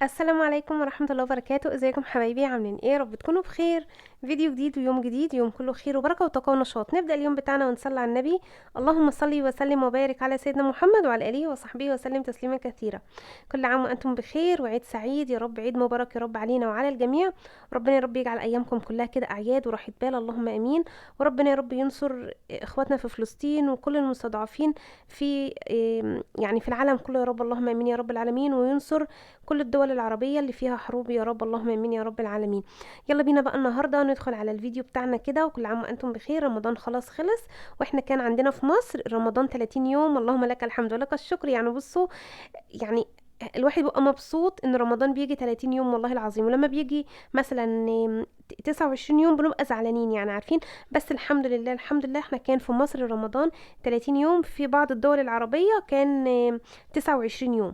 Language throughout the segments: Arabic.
السلام عليكم ورحمة الله وبركاته. ازيكم حبايبي؟ عاملين ايه؟ رب تكونوا بخير. فيديو جديد ويوم جديد، يوم كله خير وبركة وتقى ونشاط. نبدأ اليوم بتاعنا ونصلي على النبي. اللهم صل وسلم وبارك على سيدنا محمد وعلى آله وصحبه وسلم تسليما كثيرا. كل عام وانتم بخير وعيد سعيد يا رب، عيد مبارك يا رب علينا وعلى الجميع. ربنا يا رب يجعل ايامكم كلها كده اعياد وراحة بال، اللهم امين. وربنا يا رب ينصر اخواتنا في فلسطين وكل المستضعفين في يعني في العالم كله يا رب، اللهم امين يا رب العالمين. وينصر كل الدول العربية اللي فيها حروب يا رب، اللهم امين يا رب العالمين. يلا بينا بقى النهارده ندخل على الفيديو بتاعنا كده. وكل عام وانتم بخير. رمضان خلاص خلص، واحنا كان عندنا في مصر رمضان 30 يوم، اللهم لك الحمد ولك الشكر. يعني بصوا، يعني الواحد بيبقى مبسوط ان رمضان بيجي 30 يوم والله العظيم. ولما بيجي مثلا 29 يوم بنبقى زعلانين، يعني عارفين. بس الحمد لله الحمد لله احنا كان في مصر رمضان 30 يوم، في بعض الدول العربية كان 29 يوم.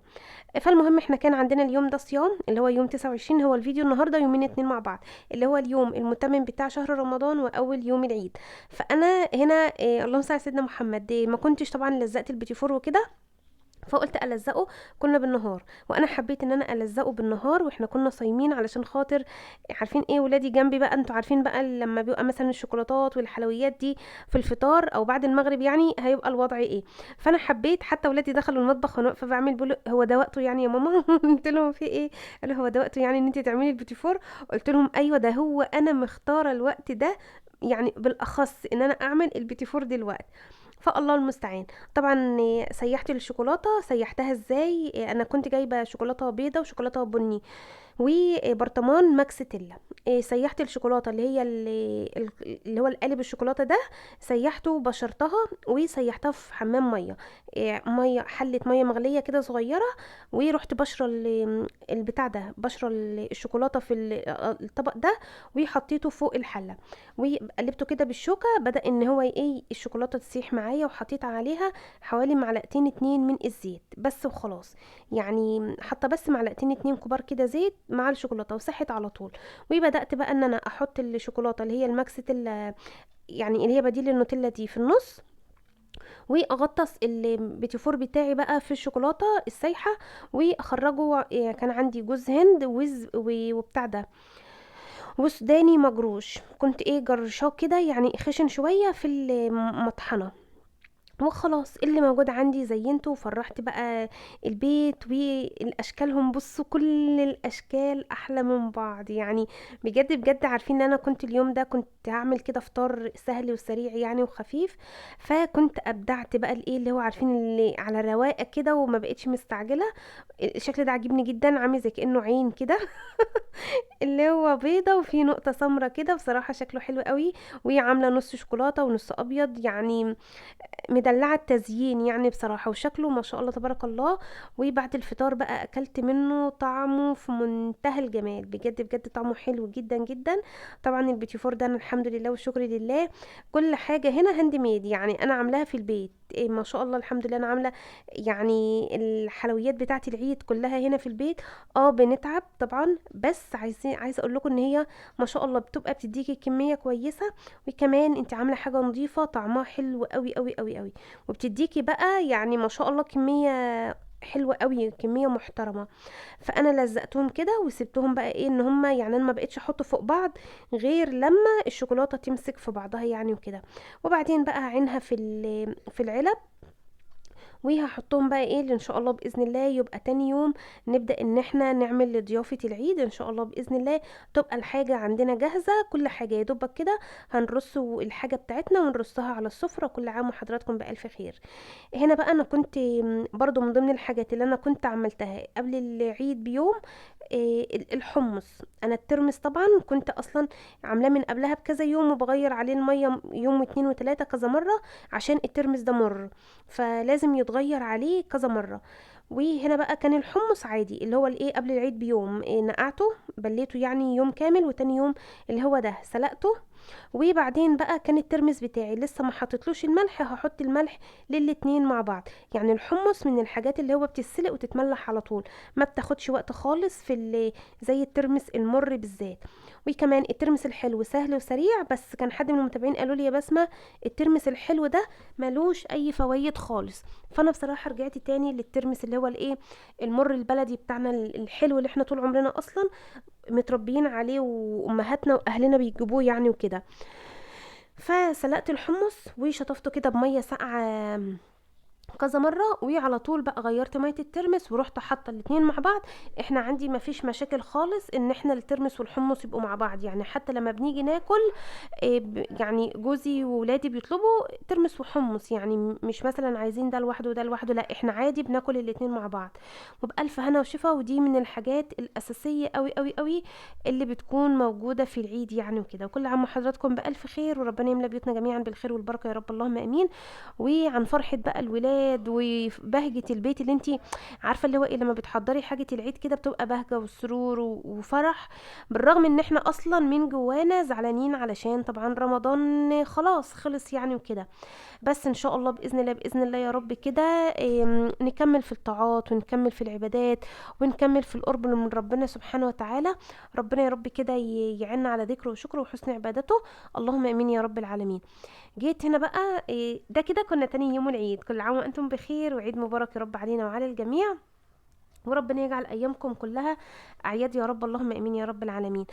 فالمهم احنا كان عندنا اليوم ده صيام، اللي هو يوم 29. هو الفيديو النهارده يومين اتنين مع بعض، اللي هو اليوم المتمم بتاع شهر رمضان واول يوم العيد. فانا هنا اللهم صل على سيدنا محمد، ما كنتش طبعا لزقت البيتي فور وكده، فقلت الزقه. كنا بالنهار، وانا حبيت ان انا الزقه بالنهار واحنا كنا صايمين، علشان خاطر عارفين ايه، ولادي جنبي بقى، انتوا عارفين بقى لما بيبقى مثلا الشوكولاتات والحلويات دي في الفطار او بعد المغرب، يعني هيبقى الوضع ايه. فانا حبيت، حتى ولادي دخلوا المطبخ وانا واقفه بعمل، بيقولوا هو ده وقته يعني يا ماما؟ قلت لهم في ايه؟ قالوا هو ده وقته يعني ان انت تعملي البيتي فور. قلت لهم ايوه، ده هو انا مختاره الوقت ده، يعني بالاخص ان انا اعمل البيتي فور دلوقتي. فالله المستعان. طبعا سيحت الشوكولاته. سيحتها ازاي؟ انا كنت جايبه شوكولاته بيضه وشوكولاته بني وبرطمان ماكس تيلا. سيحت الشوكولاته اللي هي اللي هو القالب الشوكولاته ده، سيحته بشرتها وسيحتها في حمام ميه. ميه، حله ميه مغليه كده صغيره. ورحت بشره البتاع ده، بشره الشوكولاته في الطبق ده، وحطيته فوق الحله. وقلبته كده بالشوكه، بدأ ان هو ايه، الشوكولاته تسيح معايا. وحطيت عليها حوالي معلقتين اتنين من الزيت بس وخلاص. يعني حتى بس معلقتين اتنين كبار كده زيت مع الشوكولاته، وسحت على طول. وبدأت بقى ان انا احط الشوكولاته اللي هي الماكس تيلا، يعني اللي هي بديل النوتيلا دي، في النص. واغطس البيتي فور بتاعي بقى في الشوكولاته السايحه، واخرجه. كان عندي جوز هند وبتاع ده، وسوداني مجروش. كنت ايه جرشاه كده، يعني خشن شويه في المطحنه. وخلاص اللي موجود عندي زينته وفرحت بقى البيت والاشكالهم. بصوا كل الاشكال احلى من بعض يعني. بجد بجد، عارفين ان انا كنت اليوم ده كنت هعمل كده فطار سهل وسريع يعني وخفيف. فكنت ابدعت بقى الايه اللي هو عارفين، اللي على رواقه كده وما بقتش مستعجله. الشكل ده عجبني جدا، عامل زي كانه عين كده. اللي هو بيضة وفي نقطة سمرة كده، بصراحة شكله حلو قوي. وعاملة نص شوكولاتة ونص أبيض، يعني مدلعة التزيين يعني بصراحة، وشكله ما شاء الله تبارك الله. وبعد الفطار بقى أكلت منه، طعمه في منتهى الجمال، بجد بجد طعمه حلو جدا جدا. طبعا البيتي فور ده أنا الحمد لله والشكر لله، كل حاجة هنا هاند ميد، يعني أنا عاملاها في البيت. إيه ما شاء الله الحمد لله، أنا عاملة يعني الحلويات بتاعة العيد كلها هنا في البيت. اه بنتعب طبعا، بس عايزه اقول لكم ان هي ما شاء الله بتبقى بتديكي كميه كويسه. وكمان انت عامله حاجه نظيفه طعمها حلو قوي قوي قوي قوي. وبتديكي بقى يعني ما شاء الله كميه حلوه قوي، كميه محترمه. فانا لزقتهم كده وسبتهم بقى ايه، ان هما يعني انا ما بقتش احط فوق بعض غير لما الشوكولاته تمسك في بعضها يعني وكده. وبعدين بقى هعينها في العلب. وهحطهم بقى ايه اللي ان شاء الله باذن الله يبقى تاني يوم نبدا ان احنا نعمل لضيافه العيد ان شاء الله باذن الله. تبقى الحاجه عندنا جاهزه، كل حاجه يا دوبك كده هنرص الحاجه بتاعتنا ونرصها على السفره. كل عام وحضراتكم بالف خير. هنا بقى انا كنت برضو من ضمن الحاجات اللي انا كنت عملتها قبل العيد بيوم، الحمص. انا الترمس طبعا كنت اصلا عاملاه من قبلها بكذا يوم، وبغير عليه الميه يوم واتنين وتلاته كذا مره، عشان الترمس ده مر، فلازم يتغير عليه كذا مره. وهنا بقى كان الحمص عادي، اللي هو الايه قبل العيد بيوم، نقعته بليته يعني يوم كامل، وتاني يوم اللي هو ده سلقته. وبعدين بقى كان الترمس بتاعي لسه ما حطيتلوش الملح، هحط الملح للاتنين مع بعض. يعني الحمص من الحاجات اللي هو بتتسلق وتتملح على طول، ما بتاخدش وقت خالص في زي الترمس المر بالذات. وكمان الترمس الحلو سهل وسريع، بس كان حد من المتابعين قالوا لي يا بسمة الترمس الحلو ده ملوش اي فوائد خالص. فانا بصراحة رجعت تاني للترمس اللي هو الايه، المر البلدي بتاعنا الحلو اللي احنا طول عمرنا اصلا متربيين عليه، وامهاتنا واهلنا بيجيبوه يعني وكده. فسلقت الحمص وشطفته كده بميه ساقعه كذا مره، وعلى طول بقى غيرت ميه الترمس ورحت حاطه الاتنين مع بعض. احنا عندي ما فيش مشاكل خالص ان احنا الترمس والحمص يبقوا مع بعض، يعني حتى لما بنيجي ناكل يعني جوزي وولادي بيطلبوا ترمس وحمص، يعني مش مثلا عايزين ده لوحده وده لوحده، لا احنا عادي بناكل الاتنين مع بعض وبألف هنا وشفا. ودي من الحاجات الأساسية قوي قوي قوي اللي بتكون موجودة في العيد يعني وكده. وكل عام وحضراتكم بألف خير، وربنا يملى بيوتنا جميعا بالخير والبركة يا رب اللهم امين. وعن فرحة بقى الولاد وبهجة البيت، اللي انتي عارفة اللي هو ايه، لما بتحضري حاجة العيد كده بتبقى بهجة وسرور وفرح، بالرغم ان احنا اصلا من جوانا زعلانين علشان طبعا رمضان خلاص خلص يعني وكده. بس ان شاء الله باذن الله باذن الله يا رب كده نكمل في الطاعات ونكمل في العبادات ونكمل في القرب من ربنا سبحانه وتعالى. ربنا يا رب كده يعيننا على ذكره وشكره وحسن عبادته، اللهم امين يا رب العالمين. جيت هنا بقى ده كده كنا تاني يوم العيد. كل عام وانتم بخير وعيد مبارك يا رب علينا وعلى الجميع، وربنا يجعل ايامكم كلها اعياد يا رب اللهم امين يا رب العالمين.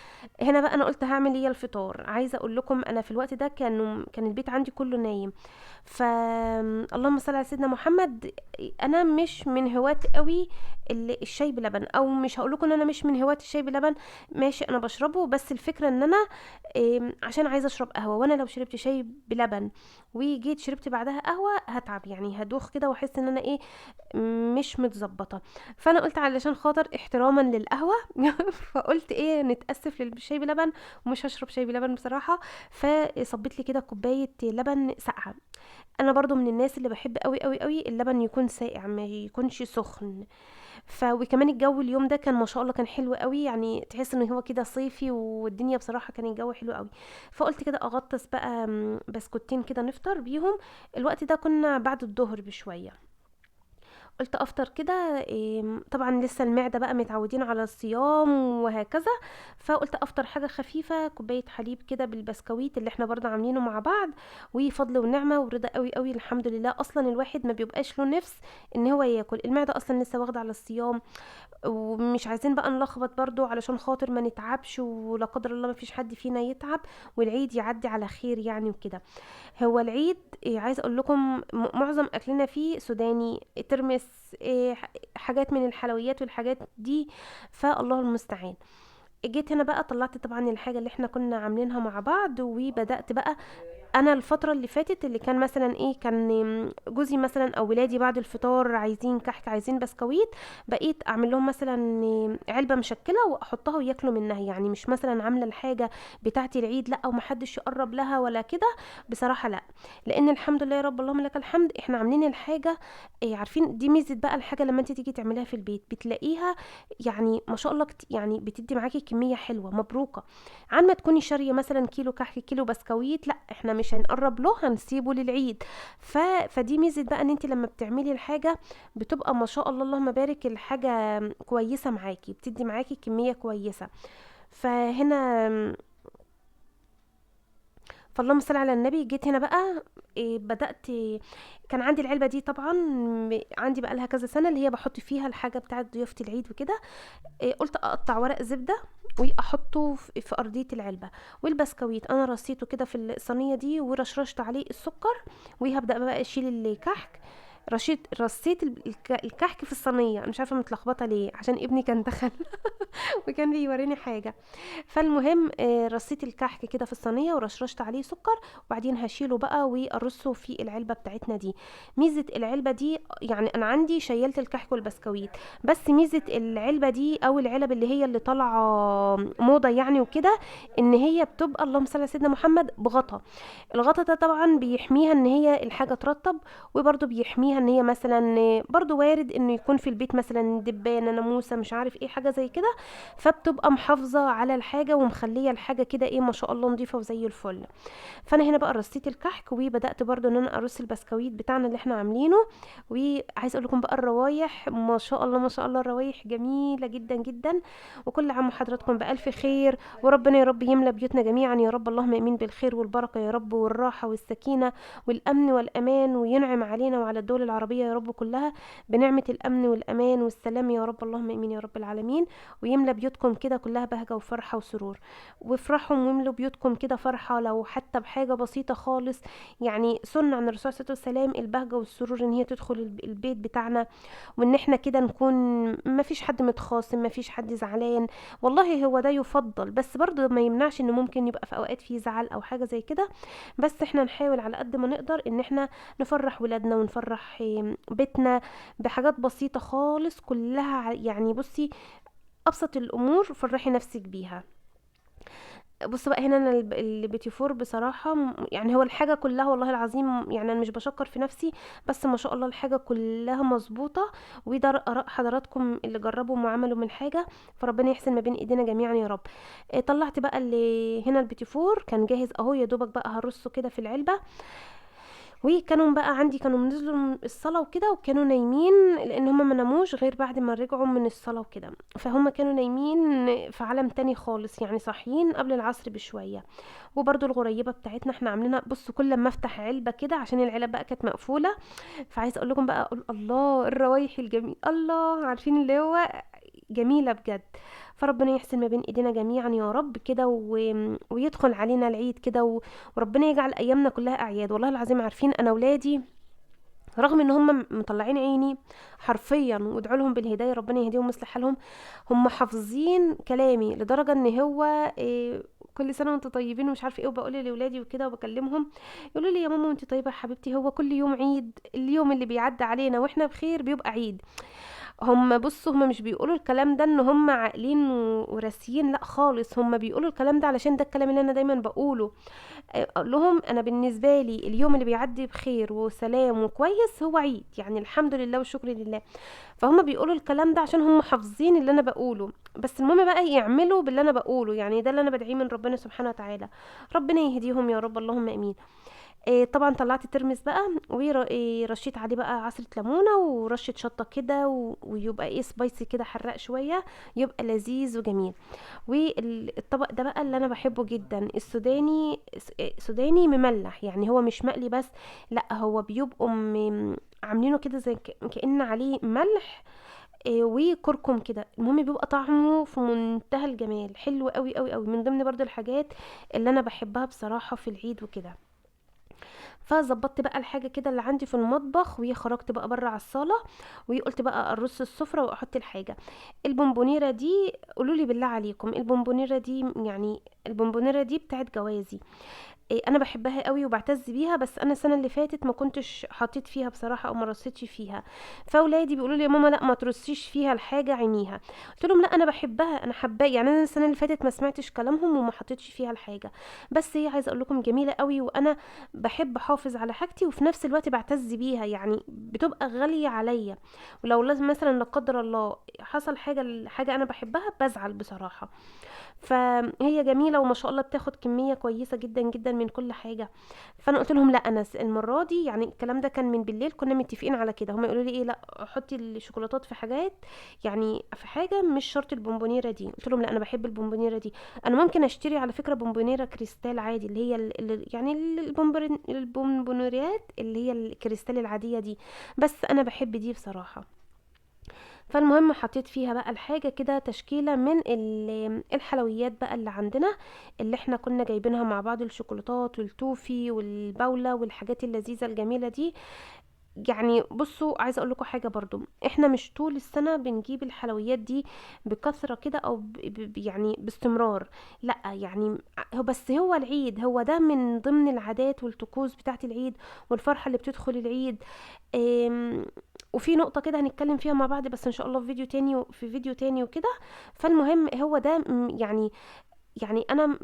هنا بقى انا قلت هعمل ايه الفطار. عايزه اقول لكم انا في الوقت ده كان البيت عندي كله نايم، ف اللهم صل على سيدنا محمد. انا مش من هواة قوي الشاي بلبن، او مش هقول لكم ان انا مش من هواة الشاي بلبن، ماشي انا بشربه، بس الفكره ان انا عشان عايزه اشرب قهوه، وانا لو شربت شاي بلبن وجيت شربت بعدها قهوه هتعب، يعني هدوخ كده واحس ان انا ايه مش متظبطه. فانا قلت علشان خاطر احتراما للقهوه فقلت ايه نتاسف للشاي بلبن ومش هشرب شاي بلبن بصراحه. فصبيت لي كده كوبايه لبن ساقعه. انا برضو من الناس اللي بحب قوي قوي قوي اللبن يكون ساقع ما يكونش سخن. وكمان الجو اليوم ده كان ما شاء الله كان حلو قوي، يعني تحس ان هو كده صيفي، والدنيا بصراحه كان الجو حلو قوي. فقلت كده اغطس بقى بسكوتين كده نفطر بيهم. الوقت ده كنا بعد الظهر بشويه، قلت افطر كده طبعا لسه المعده بقى متعودين على الصيام وهكذا. فقلت افطر حاجه خفيفه، كوبايه حليب كده بالبسكويت اللي احنا برضه عاملينه مع بعض، وفضل ونعمه ورضا قوي قوي الحمد لله. اصلا الواحد ما بيبقاش له نفس ان هو ياكل، المعده اصلا لسه واخده على الصيام، ومش عايزين بقى نلخبط برضو علشان خاطر ما نتعبش، ولا قدر الله ما فيش حد فينا يتعب، والعيد يعدي على خير يعني وكده. هو العيد عايز اقول لكم معظم اكلنا فيه سوداني، ترمس، حاجات من الحلويات والحاجات دي، فالله المستعان. جيت هنا بقى طلعت طبعا الحاجة اللي احنا كنا عاملينها مع بعض، وبدأت بقى انا الفترة اللي فاتت اللي كان مثلا ايه، كان جوزي مثلا او ولادي بعد الفطار عايزين كحك عايزين بسكويت، بقيت اعمل لهم مثلا علبة مشكلة واحطها وياكلوا منها، يعني مش مثلا عاملة الحاجة بتاعتي العيد لا ومحدش يقرب لها ولا كده، بصراحة لا. لان الحمد لله يا رب اللهم لك الحمد احنا عاملين الحاجة إيه، عارفين دي ميزة بقى الحاجة لما انت تيجي تعمليها في البيت بتلاقيها يعني ما شاء الله يعني بتدي معاكي كمية حلوة مبروكة، عن ما تكوني شارية مثلا كيلو كحك كيلو بسكويت، لا احنا مش هنقرب له هنسيبه للعيد. فدي ميزة بقى ان انت لما بتعملي الحاجة بتبقى ما شاء الله اللهم بارك الحاجة كويسة معاكي، بتدي معاكي كمية كويسة. فهنا فاللهم صل على النبي. جيت هنا بقى بدأت كان عندي العلبة دي طبعا عندي بقى لها كذا سنة، اللي هي بحط فيها الحاجة بتاعت ضيافة العيد وكده. قلت اقطع ورق زبدة واحطه في ارضيه العلبه، والبسكويت انا رصيته كده في الصينيه دي ورشرشت عليه السكر، وهبدا بقى اشيل الكحك. رصيت الكحك في الصينيه، انا مش عارفه متلخبطه ليه عشان ابني كان دخل وكان بيوريني حاجه. فالمهم رصيت الكحك كده في الصينيه ورشرشت عليه سكر، وبعدين هشيله بقى وارصه في العلبه بتاعتنا دي. ميزه العلبه دي يعني انا عندي شيلت الكحك والبسكويت، بس ميزه العلبه دي او العلب اللي هي اللي طالعه موضه يعني وكده، ان هي بتبقى اللهم صل على سيدنا محمد بغطا. الغطا ده طبعا بيحميها ان هي الحاجه ترطب، وبرده بيحميها ان هي مثلا برده وارد انه يكون في البيت مثلا دبانه ناموسه مش عارف ايه حاجه زي كده، فبتبقى محافظة على الحاجة ومخلية الحاجة كده ايه ما شاء الله نظيفة وزي الفل. فانا هنا بقى رصيت الكحك وبدأت برضو ان انا ارص البسكويت بتاعنا اللي احنا عاملينه. وعايز اقول لكم بقى الروايح ما شاء الله ما شاء الله الروايح جميلة جدا جدا. وكل عام وحضراتكم بألف خير، وربنا يا رب يملى بيوتنا جميعا يا رب، اللهم امين بالخير والبركة يا رب والراحة والسكينة والامن والامان، وينعم علينا وعلى الدول العربية يا رب كلها بنعمة الامن والامان والسلام يا رب، اللهم امين يا رب العالمين. ويملى بيوتكم كده كلها بهجة وفرحة وسرور. وافرحوا واملوا بيوتكم كده فرحة لو حتى بحاجة بسيطة خالص. يعني سنة عن الرسول صلى الله عليه وسلم البهجة والسرور ان هي تدخل البيت بتاعنا، وان احنا كده نكون ما فيش حد متخاصم ما فيش حد زعلان. والله هو ده يفضل، بس برضه ما يمنعش ان ممكن يبقى في اوقات في زعل او حاجة زي كده. بس احنا نحاول على قد ما نقدر ان احنا نفرح ولادنا ونفرح بيتنا بحاجات بسيطة خالص كلها. يعني بصي ابسط الامور فرحي نفسك بيها. بص بقى هنا انا البيتي فور بصراحه يعني هو الحاجه كلها والله العظيم، يعني انا مش بشكر في نفسي، بس ما شاء الله الحاجه كلها مظبوطه. وده اراء حضراتكم اللي جربوا وعملوا من حاجه، فربنا يحسن ما بين ايدينا جميعا يا رب. طلعت بقى اللي هنا البيتي فور كان جاهز اهو، يا دوبك بقى هرصه كده في العلبه. وكانوا بقى عندي كانوا نزلوا من الصلاة وكده وكانوا نايمين، لان هم ما ناموش غير بعد ما رجعوا من الصلاة وكده، فهم كانوا نايمين في عالم تاني خالص، يعني صاحيين قبل العصر بشوية. وبرضو الغريبة بتاعتنا احنا عاملينها، بصوا كل ما افتح علبة كده عشان العلب بقى كانت مقفولة. فعايز اقول لكم بقى اقول الله الروايح الجميل، الله عارفين اللي هو جميلة بجد. فربنا يحسن ما بين ايدينا جميعا يا رب كده ويدخل علينا العيد كده وربنا يجعل ايامنا كلها اعياد. والله العظيم عارفين انا ولادي رغم ان هم مطلعين عيني حرفيا، وادعوا لهم بالهدايه ربنا يهديهم ويصلح حالهم، هم حافظين كلامي لدرجه ان هو إيه كل سنه وانتم طيبين ومش عارفه ايه، وبقول لاولادي وكده وبكلمهم يقولوا لي يا ماما وانت طيبه يا حبيبتي، هو كل يوم عيد، اليوم اللي بيعدي علينا واحنا بخير بيبقى عيد. هم بصوا هم مش بيقولوا الكلام ده ان هم عاقلين وراسيين، لا خالص، هم بيقولوا الكلام ده علشان ده الكلام اللي انا دايما بقوله. اقول لهم انا بالنسبه لي اليوم اللي بيعدي بخير وسلام وكويس هو عيد، يعني الحمد لله والشكر لله. فهم بيقولوا الكلام ده عشان هم حافظين اللي انا بقوله، بس المهم بقى يعملوا باللي انا بقوله، يعني ده اللي انا بدعيه من ربنا سبحانه وتعالى. ربنا يهديهم يا رب اللهم امين. طبعا طلعت الترمس بقى ورشيت عليه بقى عصرة ليمونة ورشة شطة كده ويبقى ايه سبايسي كده حراق شوية، يبقى لذيذ وجميل. والطبق ده بقى اللي انا بحبه جدا السوداني، سوداني مملح، يعني هو مش مقلي بس، لا هو بيبقوا عاملينه كده زي كأن عليه ملح وكركم كده، المهم بيبقى طعمه في منتهى الجمال، حلو قوي قوي قوي، من ضمن برضو الحاجات اللي انا بحبها بصراحة في العيد وكده. فظبطت بقى الحاجه كده اللي عندي في المطبخ وخرجت بقى بره على الصاله، وقلت بقى ارص السفره واحط الحاجه. البونبونيره دي قولوا لي بالله عليكم، البونبونيره دي يعني البونبونيره دي بتاعت جوازي. انا بحبها قوي وبعتز بيها، بس انا السنه اللي فاتت ما كنتش حطيت فيها بصراحه او ما رصيتش فيها. فاولادي بيقولوا لي يا ماما لا ما ترصيش فيها الحاجه عينيها. قلت لهم لا انا بحبها انا حباها، يعني انا السنه اللي فاتت ما سمعتش كلامهم وما حطيتش فيها الحاجه. بس هي عايزه اقول لكم جميله قوي، وانا بحب احافظ على حاجتي وفي نفس الوقت بعتز بيها، يعني بتبقى غاليه عليا. ولو لازم مثلا لا قدر الله حصل حاجه انا بحبها بزعل بصراحه. فهي جميله وما شاء الله بتاخد كميه كويسه جدا جدا من كل حاجه. فانا قلت لهم لا انا المره دي، يعني الكلام ده كان من بالليل كنا متفقين على كده، هم يقولوا لي ايه لا حطي الشوكولاتات في حاجات، يعني في حاجه مش شرط البونبونيره دي. قلت لهم لا انا بحب البونبونيره دي، انا ممكن اشتري على فكره بونبونيره كريستال عادي اللي هي يعني البونبونيرات اللي هي الكريستال العاديه دي، بس انا بحب دي بصراحه. فالمهم حطيت فيها بقى الحاجة كده تشكيلة من الحلويات بقى اللي عندنا، اللي احنا كنا جايبينها مع بعض، الشوكولاتات والتوفي والبولة والحاجات اللذيذة الجميلة دي. يعني بصوا عايزه اقول لكم حاجه برضو، احنا مش طول السنه بنجيب الحلويات دي بكثره كده او يعني باستمرار، لا يعني هو بس هو العيد هو ده من ضمن العادات والطقوس بتاعه العيد والفرحه اللي بتدخل العيد. وفي نقطه كده هنتكلم فيها مع بعض بس ان شاء الله في فيديو تاني وكده. فالمهم هو ده يعني انا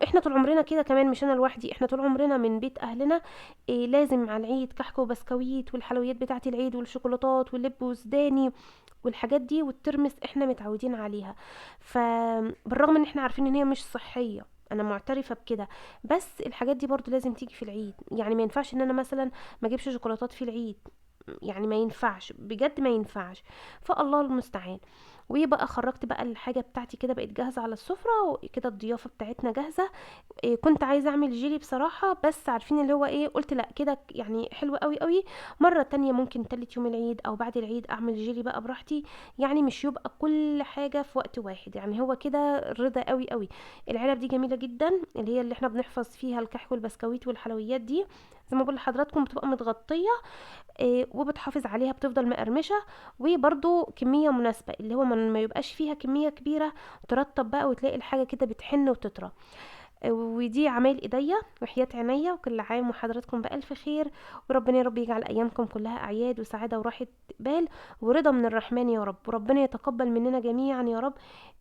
احنا طول عمرنا كده كمان، مش انا لوحدي، احنا طول عمرنا من بيت اهلنا لازم على العيد كحك وبسكويت والحلويات بتاعه العيد والشوكولاتات واللب وسوداني والحاجات دي والترمس احنا متعودين عليها. فبالرغم ان احنا عارفين ان هي مش صحية، انا معترفة بكده، بس الحاجات دي برضو لازم تيجي في العيد. يعني ما ينفعش ان انا مثلا ما اجيبش شوكولاتات في العيد، يعني ما ينفعش بجد، ما ينفعش. فالله المستعان. وبقى خرجت بقى الحاجة بتاعتي كده، بقت جاهزة على السفرة وكده، الضيافة بتاعتنا جاهزة. إيه، كنت عايزة اعمل جيلي بصراحة، بس عارفين اللي هو ايه، قلت لا كده يعني حلو قوي قوي. مرة تانية ممكن تالت يوم العيد او بعد العيد اعمل جيلي بقى براحتي، يعني مش يبقى كل حاجة في وقت واحد، يعني هو كده رضا قوي قوي. العلب دي جميلة جدا، اللي هي اللي احنا بنحفظ فيها الكحك والبسكويت والحلويات دي، زي ما بقول لحضراتكم بتبقى متغطية. وبتحافظ عليها، بتفضل مقرمشة. وبرضو كمية مناسبة، اللي هو ما يبقاش فيها كمية كبيرة ترطب بقى وتلاقي الحاجة كده بتحن وتطرى. ودي عمايل ايديا وحياة عينيا، وكل عام وحضراتكم بألف خير. وربنا يا رب يجعل ايامكم كلها اعياد وسعادة وراحة بال ورضا من الرحمن يا رب. وربنا يتقبل مننا جميعا يا رب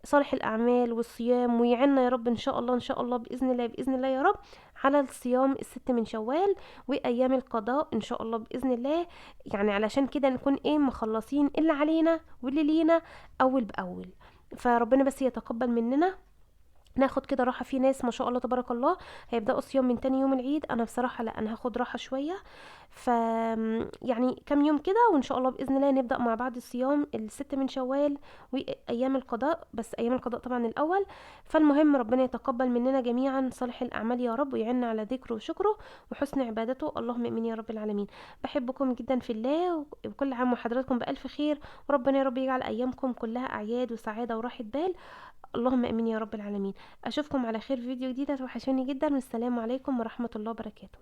صالح الاعمال والصيام، ويعنا يا رب ان شاء الله ان شاء الله باذن الله باذن الله يا رب على الصيام الست من شوال وايام القضاء ان شاء الله باذن الله. يعني علشان كده نكون ايه مخلصين اللي علينا واللي لينا اول باول. فربنا بس يتقبل مننا، ناخد كده راحة. في ناس ما شاء الله تبارك الله هيبدأوا صيام من تاني يوم العيد، انا بصراحة لا، انا هاخد راحة شوية. ف يعني كام يوم كده وان شاء الله بإذن الله نبدأ مع بعض الصيام الست من شوال وايام القضاء، بس ايام القضاء طبعا الاول. فالمهم ربنا يتقبل مننا جميعا صالح الاعمال يا رب، ويعنا على ذكره وشكره وحسن عبادته، اللهم امين يا رب العالمين. بحبكم جدا في الله، وكل عام وحضراتكم بألف خير. وربنا يا رب يجعل ايامكم كلها اعياد وسعادة وراحة بال، اللهم امين يا رب العالمين. اشوفكم على خير في فيديو جديد، توحشوني جدا، والسلام عليكم ورحمة الله وبركاته.